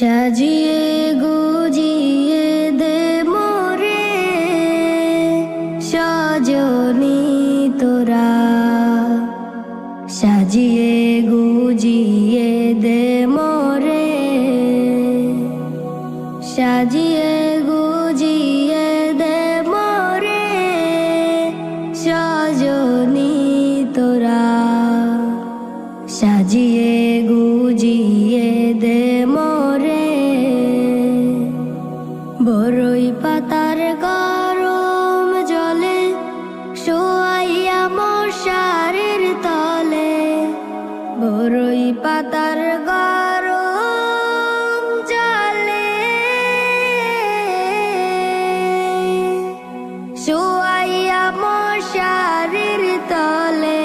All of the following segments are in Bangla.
সাজিয়ে গুজিয়ে দে মোরে সজনী তোরা, সাজিয়ে গুজিয়ে দে মোরে, সাজিয়ে গুজিয়ে দে মোরে সজনী তোরা, সাজিয়ে গুজিয়ে দে মোরে। বরই পাতার গরম জলে শোয়াইয়া মশারির তলে, বরই পাতার গরম জলে শোয়াইয়া মশারির তলে,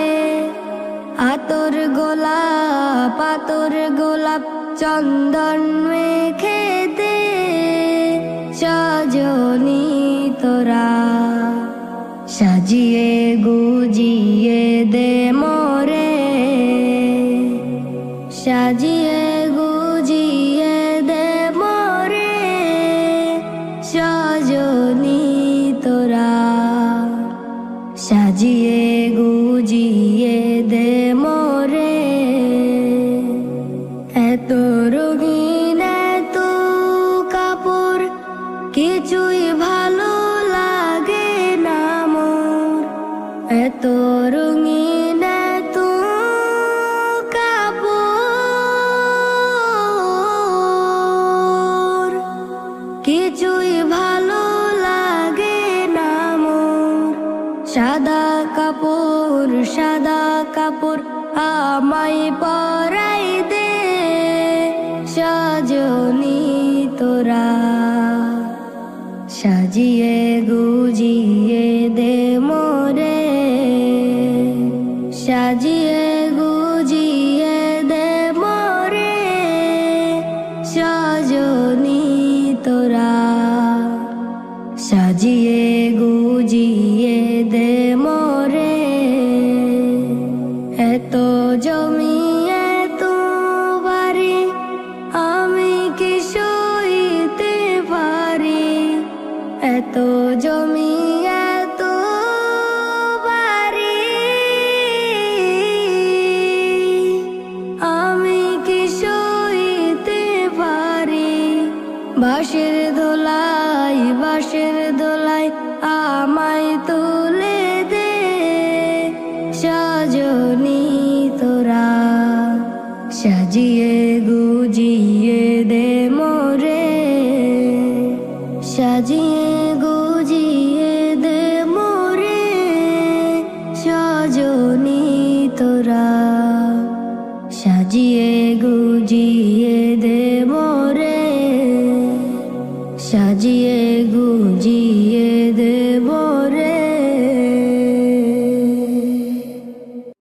আতর গোলাপ আতর গোলাপ চন্দন মেখে দে সজনী তোরা, সাজিয়ে গুজিয়ে দে মোরে, সাজিয়ে গুজিয়ে দে মোরে সজনী তোরা, সাজিয়ে গুজিয়ে দে মোরে। এত রঙিন এত কাপড় কিছুই ভালো লাগে না মোর, এত রঙিন এত কাপড় কিছুই ভালো লাগে না মোর। সাদা কাপড় আমায় পরাই দে সজনী তোরা, সাজিয়ে গুজিয়ে দে মোরে, সাজিয়ে গুজিয়ে দে মোরে সজনী তোরা, সাজিয়ে গুজিয়ে দে মোরে। এত জমি এত বাড়ি আমি কি সইতে পারি, এত জমি এত বাড়ি আমি কি সইতে পারি। বাঁশের দোলাই আমায় তুলে দে সজনী তোরা, সাজিয়ে গুজিয়ে দে মোরে, সাজিয়ে গুজিয়ে দে মোরে সজনী তোরা, সাজিয়ে গুজিয়ে দে মোরে, সাজিয়ে গুজিয়ে